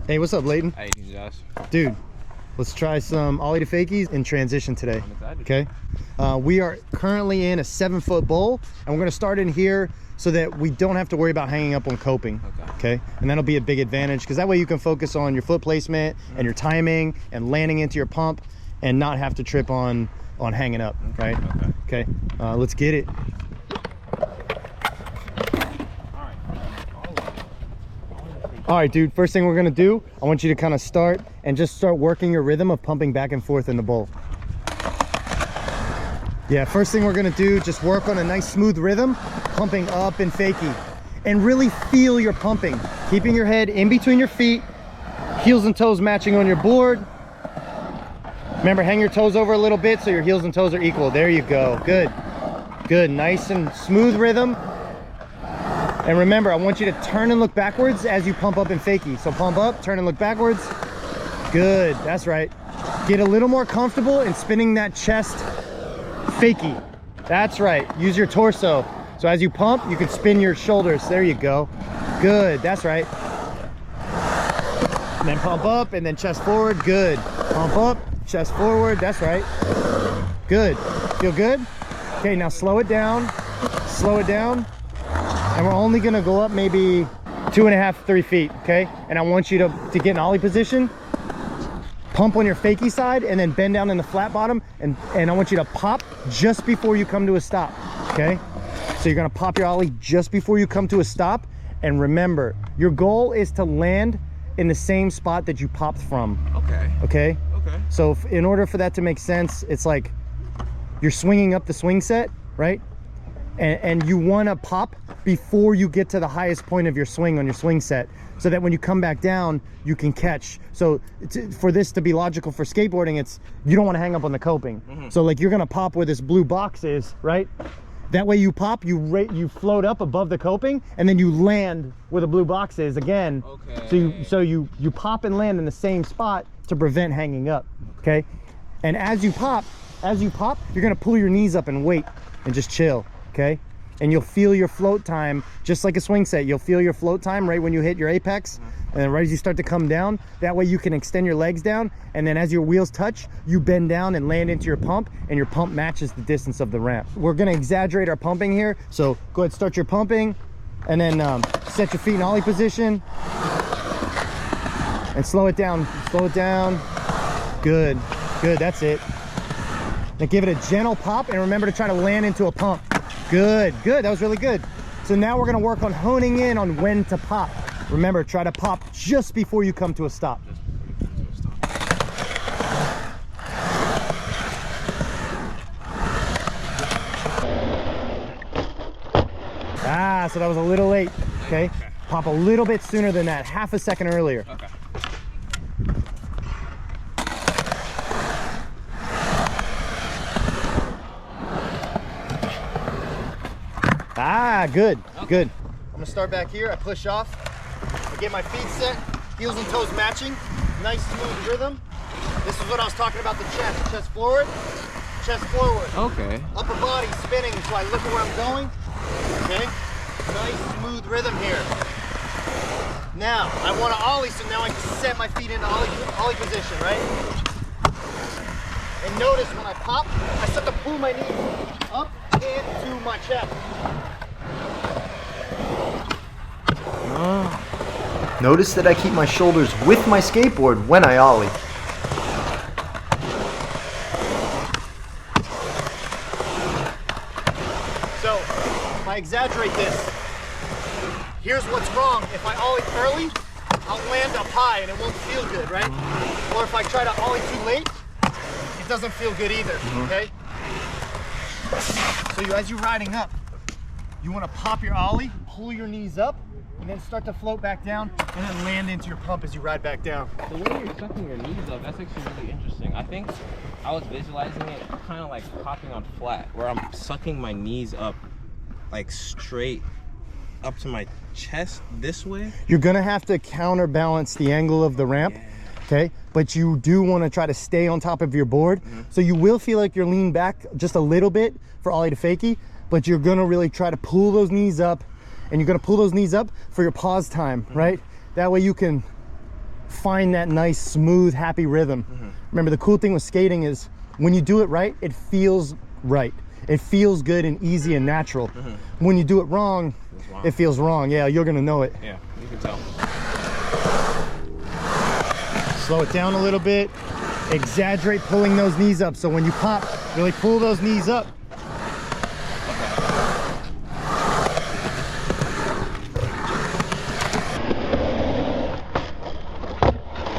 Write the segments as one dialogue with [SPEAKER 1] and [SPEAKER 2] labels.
[SPEAKER 1] Hey, what's up, Leighton?
[SPEAKER 2] Hey, Josh.
[SPEAKER 1] Dude, let's try some Ollie to Fakies in transition today.
[SPEAKER 2] I'm excited.
[SPEAKER 1] Okay? We are currently in a 7-foot bowl, and we're gonna start in here so that we don't have to worry about hanging up on coping. Okay? And that'll be a big advantage, because that way you can focus on your foot placement and your timing and landing into your pump and not have to trip on hanging up, right? Okay. Let's get it. All right, dude, first thing we're gonna do, I want you to kind of start working your rhythm of pumping back and forth in the bowl. Yeah, first thing we're gonna do, just work on a nice smooth rhythm, pumping up and fakie. And really feel your pumping, keeping your head in between your feet, heels and toes matching on your board. Remember, hang your toes over a little bit so your heels and toes are equal. There you go, good. Good, nice and smooth rhythm. And remember, I want you to turn and look backwards as you pump up and fakie. So pump up, turn and look backwards. Good, that's right. Get a little more comfortable in spinning that chest fakie. That's right, use your torso. So as you pump, you can spin your shoulders. There you go. Good, that's right. And then pump up and then chest forward, good. Pump up, chest forward, that's right. Good, feel good? Okay, now slow it down, slow it down. And we're only gonna go up maybe 2.5, 3 feet, okay? And I want you to get in Ollie position, pump on your fakie side, and then bend down in the flat bottom, and I want you to pop just before you come to a stop, okay? So you're gonna pop your Ollie just before you come to a stop, and remember, your goal is to land in the same spot that you popped from. Okay? Okay. So in order for that to make sense, it's like you're swinging up the swing set, right? And you want to pop before you get to the highest point of your swing on your swing set, so that when you come back down, you can catch. So for this to be logical for skateboarding, it's you don't want to hang up on the coping. So like you're gonna pop where this blue box is, right? That way you pop, you float up above the coping, and then you land where the blue box is again. So you pop and land in the same spot to prevent hanging up. Okay. And as you pop, you're gonna pull your knees up and wait and just chill. Okay, and you'll feel your float time just like a swing set. You'll feel your float time right when you hit your apex, and then right as you start to come down, that way you can extend your legs down, and then as your wheels touch, you bend down and land into your pump, and your pump matches the distance of the ramp. We're gonna exaggerate our pumping here, so go ahead, start your pumping, and then set your feet in Ollie position, and slow it down, Good, that's it. Now give it a gentle pop, and remember to try to land into a pump. Good, that was really good. So now we're gonna work on honing in on when to pop. Remember, try to pop just before you come to a stop. So that was a little late, okay? Pop a little bit sooner than that, half a second earlier. Good. I'm gonna start back here. I push off. I get my feet set, heels and toes matching. Nice smooth rhythm. This is what I was talking about, the chest. Chest forward, Okay. Upper body spinning, so I look at where I'm going. Okay. Nice smooth rhythm here. Now, I want to Ollie, so now I can set my feet into Ollie position, right? And notice when I pop, I start to pull my knees up into my chest.
[SPEAKER 3] Notice that I keep my shoulders with my skateboard when I Ollie.
[SPEAKER 1] So, if I exaggerate this, here's what's wrong. If I Ollie early, I'll land up high and it won't feel good, right? Or if I try to Ollie too late, it doesn't feel good either, okay? So as you're riding up, you want to pop your Ollie, pull your knees up, and then start to float back down, and then land into your pump as you ride back down.
[SPEAKER 2] The way you're sucking your knees up, that's actually really interesting. I think I was visualizing it kind of like popping on flat, where I'm sucking my knees up, like straight up to my chest this way.
[SPEAKER 1] You're gonna have to counterbalance the angle of the ramp, okay? But you do want to try to stay on top of your board. So you will feel like you're leaned back just a little bit for Ollie to fakie, but you're gonna really try to pull those knees up, and you're gonna pull those knees up for your pause time, right? That way you can find that nice, smooth, happy rhythm. Remember, the cool thing with skating is when you do it right, it feels right. It feels good and easy and natural. When you do it wrong, it feels wrong. Yeah, you're gonna know it.
[SPEAKER 2] Yeah, you can tell.
[SPEAKER 1] Slow it down a little bit. Exaggerate pulling those knees up. So when you pop, really pull those knees up.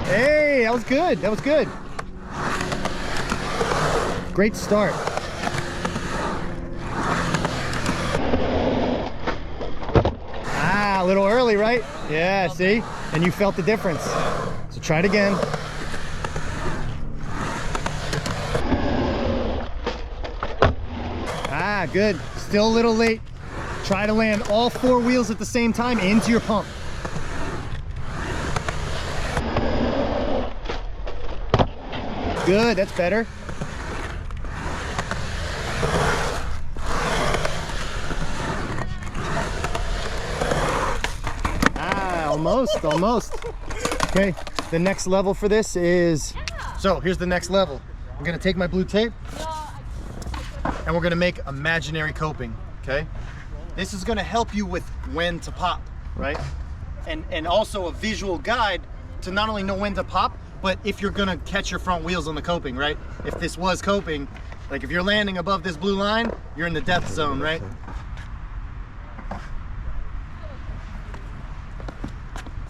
[SPEAKER 1] Hey, that was good. That was good. Great start. Ah, a little early, right? Yeah, see? And you felt the difference. So try it again. Ah, good. Still a little late. Try to land all 4 wheels at the same time into your pump. Good, that's better. Ah, almost. Okay, the next level for this is, so here's the next level. I'm gonna take my blue tape and we're gonna make imaginary coping, okay? This is gonna help you with when to pop, right? And also a visual guide to not only know when to pop, but if you're gonna catch your front wheels on the coping, right? If this was coping, like if you're landing above this blue line, you're in the death zone, right?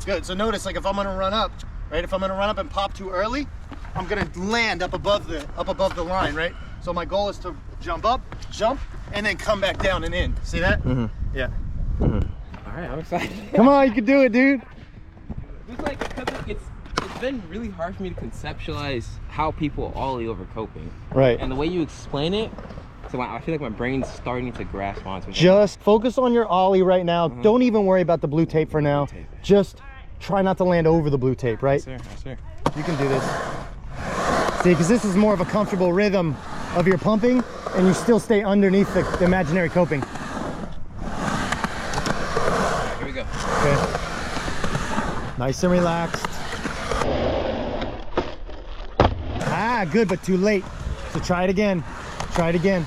[SPEAKER 1] Good, so notice, like if I'm gonna run up, right? If I'm gonna run up and pop too early, I'm gonna land up above the line, right? So my goal is to jump up, jump, and then come back down and in. See that? Yeah.
[SPEAKER 2] All right, I'm excited.
[SPEAKER 1] Come on, you can do it, dude.
[SPEAKER 2] It's like, it's been really hard for me to conceptualize how people ollie over coping.
[SPEAKER 1] Right.
[SPEAKER 2] And the way you explain it, so I feel like my brain's starting to grasp onto it.
[SPEAKER 1] Just focus on your ollie right now. Don't even worry about the blue tape for now. Just try not to land over the blue tape, right?
[SPEAKER 2] Yes, sir. Yes, sir.
[SPEAKER 1] You can do this. See, because this is more of a comfortable rhythm of your pumping, and you still stay underneath the imaginary coping.
[SPEAKER 2] Here we go.
[SPEAKER 1] Okay. Nice and relaxed. Ah, good, but too late. So try it again. Try it again.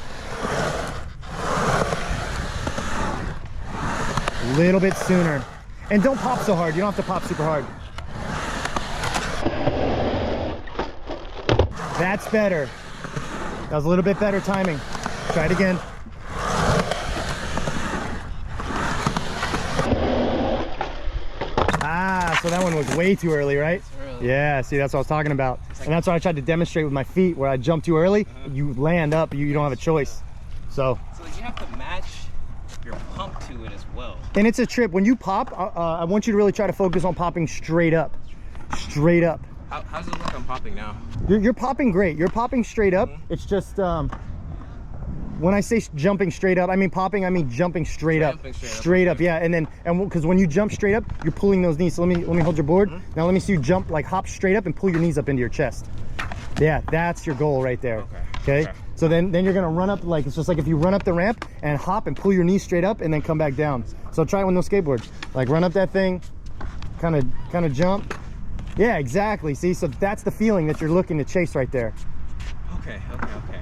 [SPEAKER 1] A little bit sooner. And don't pop so hard. You don't have to pop super hard. That's better. That was a little bit better timing. Try it again. Ah, so that one was way too early, right? Yeah, see, that's what I was talking about. And that's what I tried to demonstrate with my feet, where I jump too early, you land up, you don't have a choice. So
[SPEAKER 2] you have to match your pump to it as well.
[SPEAKER 1] And it's a trip. When you pop, I want you to really try to focus on popping straight up. Straight up.
[SPEAKER 2] How's it look on popping now?
[SPEAKER 1] You're popping great. You're popping straight up. It's just, when I say jumping straight up, I mean popping, I mean jumping straight up. Straight up, yeah. And because when you jump straight up, you're pulling those knees. So let me hold your board. Now let me see you jump, like hop straight up and pull your knees up into your chest. Yeah, that's your goal right there. Okay. So then you're gonna run up, like it's just like if you run up the ramp and hop and pull your knees straight up and then come back down. So try it with no skateboard. Like run up that thing, kind of jump. Yeah, exactly. See, so that's the feeling that you're looking to chase right there.
[SPEAKER 2] Okay.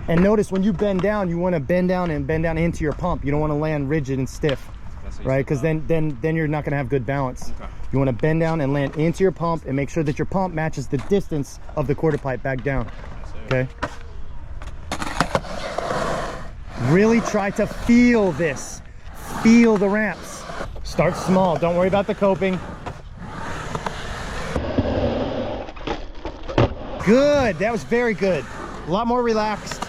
[SPEAKER 1] And notice when you bend down, you want to bend down into your pump. You don't want to land rigid and stiff, right? Because then you're not going to have good balance. Okay. You want to bend down and land into your pump and make sure that your pump matches the distance of the quarter pipe back down. Okay. Really try to feel this. Feel the ramps. Start small. Don't worry about the coping. Good. That was very good. A lot more relaxed.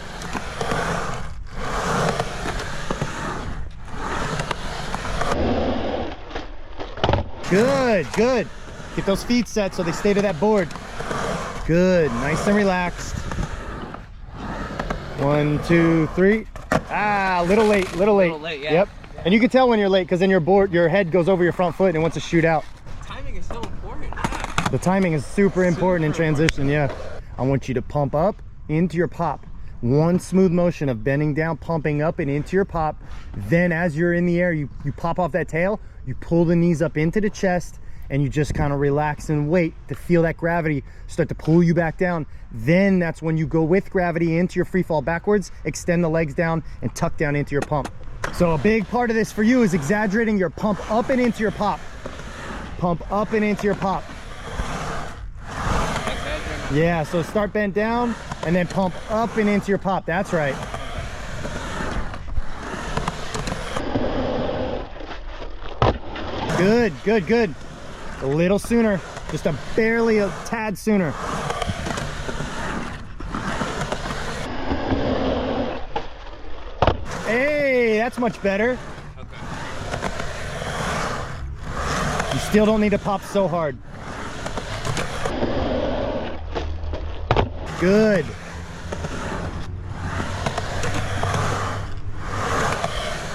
[SPEAKER 1] Good. Get those feet set so they stay to that board. Good. Nice and relaxed. 1, 2, 3. Ah, a little late.
[SPEAKER 2] Yeah.
[SPEAKER 1] Yep. And you can tell when you're late because then your head goes over your front foot and it wants to shoot out.
[SPEAKER 2] Timing is so important. Yeah.
[SPEAKER 1] The timing is super important in transition, yeah. I want you to pump up into your pop. One smooth motion of bending down, pumping up and into your pop. Then as you're in the air, you pop off that tail, you pull the knees up into the chest and you just kind of relax and wait to feel that gravity start to pull you back down. Then that's when you go with gravity into your free fall backwards, extend the legs down and tuck down into your pump. So a big part of this for you is exaggerating your pump up and into your pop. Pump up and into your pop. Yeah, so start bent down and then pump up and into your pop. That's right. Good, good, good. A little sooner, just barely a tad sooner. Hey, that's much better.
[SPEAKER 2] Okay.
[SPEAKER 1] You still don't need to pop so hard. Good.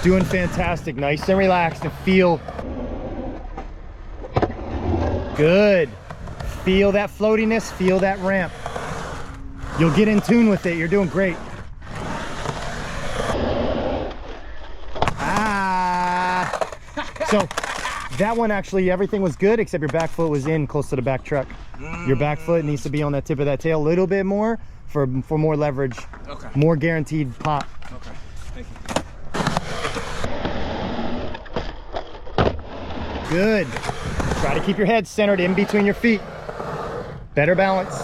[SPEAKER 1] Doing fantastic. Nice and relaxed and feel. Good. Feel that floatiness, feel that ramp. You'll get in tune with it. You're doing great. Ah. So that one actually, everything was good except your back foot was in close to the back truck. Your back foot needs to be on that tip of that tail a little bit more for more leverage.
[SPEAKER 2] Okay.
[SPEAKER 1] More guaranteed pop.
[SPEAKER 2] Okay. Thank you.
[SPEAKER 1] Good. Try to keep your head centered in between your feet. Better balance.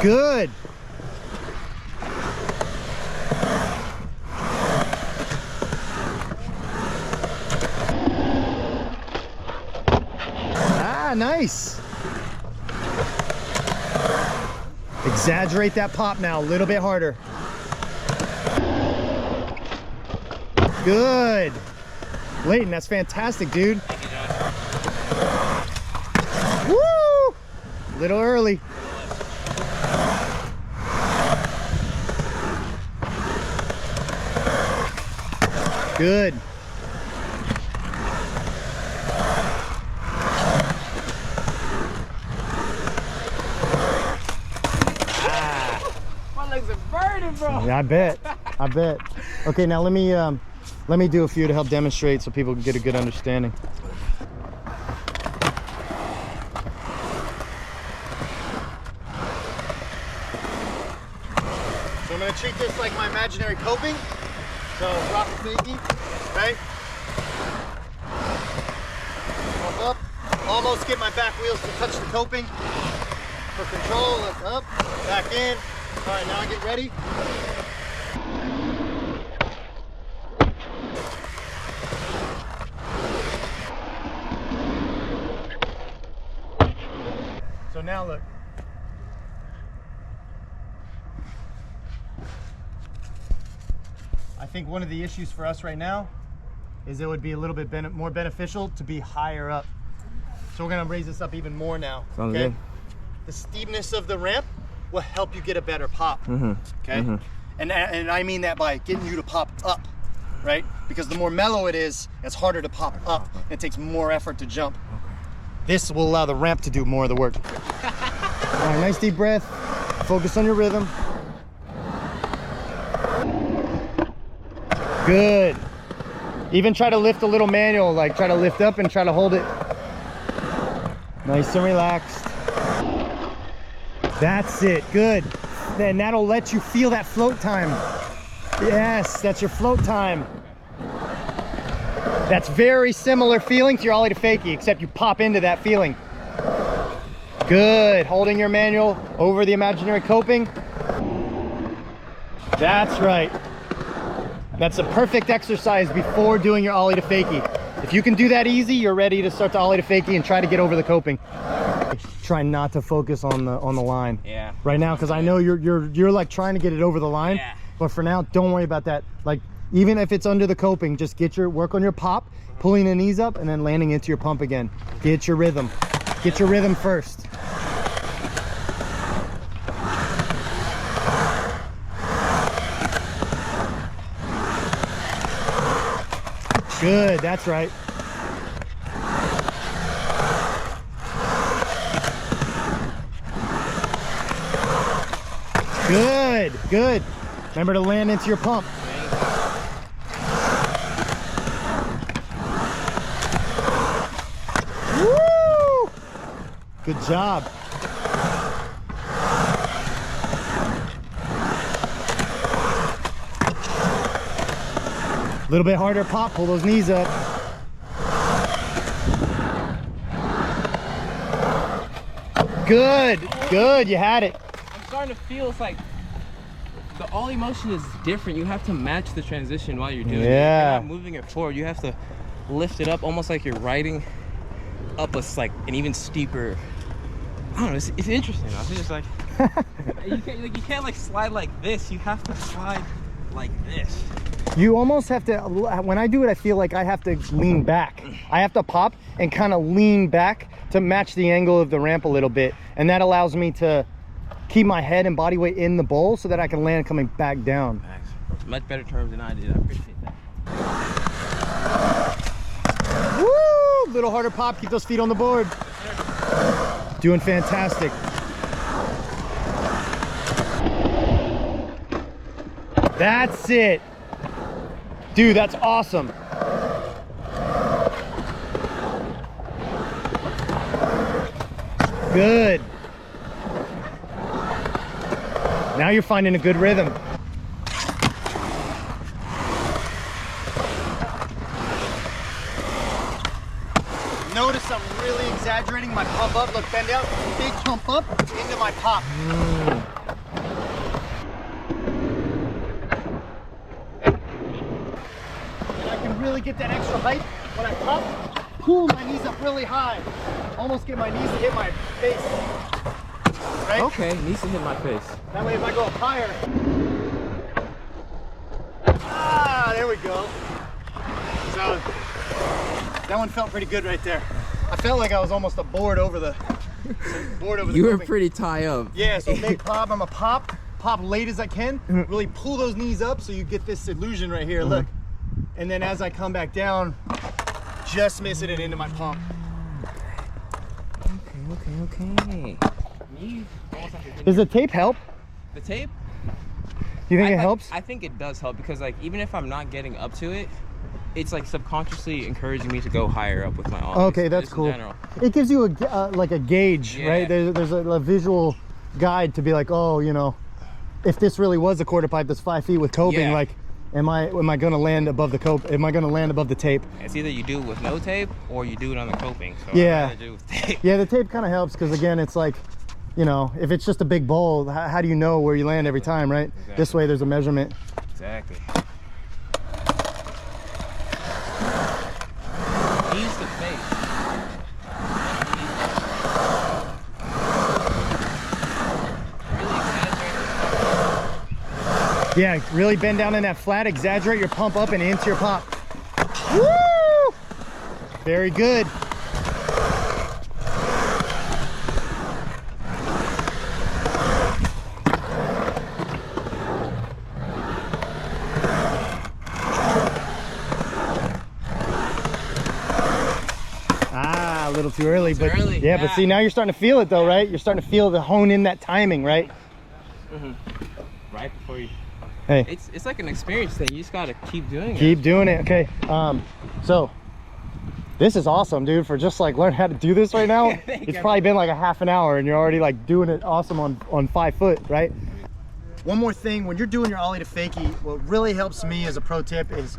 [SPEAKER 1] Good. Ah, nice. Exaggerate that pop now, a little bit harder. Good. Layton, that's fantastic, dude. Woo! A little early. Good.
[SPEAKER 2] My legs are burning, bro.
[SPEAKER 1] Yeah, I bet. I bet. Okay, now let me do a few to help demonstrate so people can get a good understanding. So I'm going to treat this like my imaginary coping. So rock a fakie, okay? Pump up. Almost get my back wheels to touch the coping. For control, lift up, back in. All right, now get ready. So now look. I think one of the issues for us right now is it would be a little bit more beneficial to be higher up. So we're gonna raise this up even more now.
[SPEAKER 2] Sounds
[SPEAKER 1] okay?
[SPEAKER 2] good.
[SPEAKER 1] The steepness of the ramp will help you get a better pop. Okay? And I mean that by getting you to pop up, right? Because the more mellow it is, it's harder to pop up. It takes more effort to jump. This will allow the ramp to do more of the work. All right, nice deep breath. Focus on your rhythm. Good. Even try to lift a little manual, like try to lift up and try to hold it. Nice and relaxed. That's it, good. Then that'll let you feel that float time. Yes, that's your float time. That's very similar feeling to your Ollie to Fakie, except you pop into that feeling. Good, holding your manual over the imaginary coping. That's right. That's a perfect exercise before doing your Ollie to Fakie. If you can do that easy, you're ready to start to Ollie to Fakie and try to get over the coping. Try not to focus on the line.
[SPEAKER 2] Yeah.
[SPEAKER 1] Right now, because I know you're like trying to get it over the line.
[SPEAKER 2] Yeah.
[SPEAKER 1] But for now, don't worry about that. Like even if it's under the coping, just work on your pop, pulling the knees up, and then landing into your pump again. Get your rhythm. Get your rhythm first. Good, that's right. Good, good. Remember to land into your pump. Good job. A little bit harder pop, pull those knees up. Good, good, you had it.
[SPEAKER 2] I'm starting to feel it's like the Ollie motion is different. You have to match the transition while you're doing it.
[SPEAKER 1] Yeah.
[SPEAKER 2] You're not moving it forward. You have to lift it up almost like you're riding up like an even steeper. I don't know, it's interesting. I think it's like you can't like slide like this. You have to slide like this.
[SPEAKER 1] You almost have to, when I do it, I feel like I have to lean back. I have to pop and kind of lean back to match the angle of the ramp a little bit. And that allows me to keep my head and body weight in the bowl so that I can land coming back down.
[SPEAKER 2] Thanks. Much better terms than I did. I appreciate that.
[SPEAKER 1] Woo! Little harder pop, keep those feet on the board. Doing fantastic. That's it. Dude, that's awesome. Good. Now you're finding a good rhythm. Notice I'm really exaggerating my pump up. Look, bend out, big pump up into my pop. Really get that extra height when I pop, pull my knees up really high, almost get my knees to hit my face, right?
[SPEAKER 2] Okay, knees to hit my face.
[SPEAKER 1] That way if I go up higher, there we go. So that one felt pretty good right there. I felt like I was almost a board over the
[SPEAKER 2] You were
[SPEAKER 1] coping.
[SPEAKER 2] pretty tie up.
[SPEAKER 1] Yeah, so big pop, I'm a pop late as I can, really pull those knees up so you get this illusion right here, look. And then as I come back down, just missing it into my pump.
[SPEAKER 2] Okay.
[SPEAKER 1] Does the tape help?
[SPEAKER 2] The tape?
[SPEAKER 1] Do you think it helps?
[SPEAKER 2] I think it does help because like even if I'm not getting up to it, it's like subconsciously encouraging me to go higher up with my arms.
[SPEAKER 1] Okay, that's
[SPEAKER 2] just
[SPEAKER 1] cool.
[SPEAKER 2] in general.
[SPEAKER 1] It gives you a like a gauge,
[SPEAKER 2] Yeah.
[SPEAKER 1] right? There's a visual guide to be like, oh, you know, if this really was a quarter pipe that's 5 feet with coping,
[SPEAKER 2] Yeah.
[SPEAKER 1] like, am I gonna land above the cope? Am I gonna land above the tape?
[SPEAKER 2] It's either you do it with no tape or you do it on the coping. So
[SPEAKER 1] Yeah.
[SPEAKER 2] I'd rather do it with tape.
[SPEAKER 1] Yeah, the tape kind of helps because again, it's like, you know, if it's just a big bowl, how do you know where you land every time, right?
[SPEAKER 2] Exactly.
[SPEAKER 1] This way, there's a measurement.
[SPEAKER 2] Exactly. Knees to face.
[SPEAKER 1] Yeah, really bend down in that flat, exaggerate your pump up and into your pop. Woo! Very good. Ah, a little too early, but
[SPEAKER 2] early,
[SPEAKER 1] yeah, but
[SPEAKER 2] yeah.
[SPEAKER 1] see, now you're starting to feel it though, right? You're starting to feel the hone in that timing, right?
[SPEAKER 2] Right before you.
[SPEAKER 1] Hey.
[SPEAKER 2] It's like an experience thing. You just gotta keep doing it.
[SPEAKER 1] Keep doing it. Okay. So this is awesome, dude, for just like learning how to do this right now. It's probably been like a half an hour and you're already like doing it awesome on 5 foot, right? One more thing, when you're doing your Ollie to Fakie, what really helps me as a pro tip is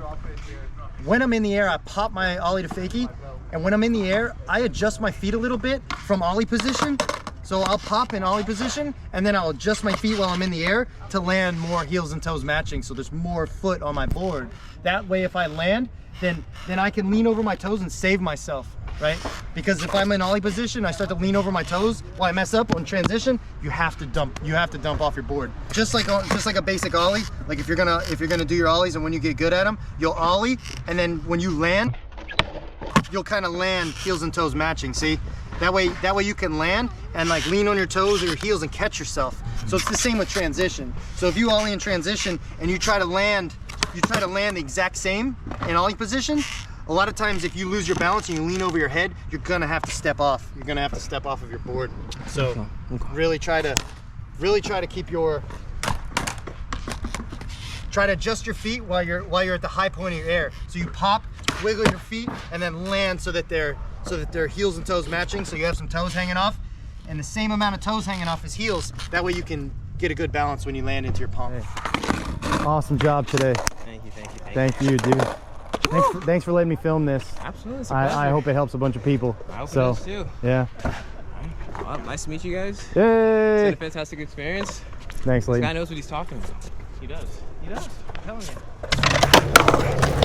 [SPEAKER 1] when I'm in the air, I pop my Ollie to Fakie, and when I'm in the air, I adjust my feet a little bit from Ollie position. So I'll pop in Ollie position, and then I'll adjust my feet while I'm in the air to land more heels and toes matching, so there's more foot on my board. That way, if I land, then I can lean over my toes and save myself, right? Because if I'm in Ollie position, I start to lean over my toes while I mess up on transition, you have to dump off your board. Just like a basic Ollie, like if you're gonna do your Ollies and when you get good at them, you'll Ollie, and then when you land, you'll kind of land heels and toes matching, see? That way you can land and like lean on your toes or your heels and catch yourself. So it's the same with transition. So if you Ollie in transition and you try to land the exact same in Ollie position, a lot of times if you lose your balance and you lean over your head, you're gonna have to step off. You're gonna have to step off of your board. So really try to keep try to adjust your feet while you're at the high point of your air. So you pop, wiggle your feet, and then land so that they're heels and toes matching, so you have some toes hanging off, and the same amount of toes hanging off his heels. That way you can get a good balance when you land into your pump. Hey. Awesome job today.
[SPEAKER 2] Thank you, thank you,
[SPEAKER 1] thank you, dude. Thanks for letting me film this.
[SPEAKER 2] Absolutely.
[SPEAKER 1] I hope it helps a bunch of people.
[SPEAKER 2] I hope
[SPEAKER 1] so,
[SPEAKER 2] it does too.
[SPEAKER 1] Yeah.
[SPEAKER 2] Well, nice to meet you guys.
[SPEAKER 1] Yay!
[SPEAKER 2] It's been a fantastic experience.
[SPEAKER 1] Thanks, lady.
[SPEAKER 2] This guy knows what he's talking about. He does. He does. I'm telling you.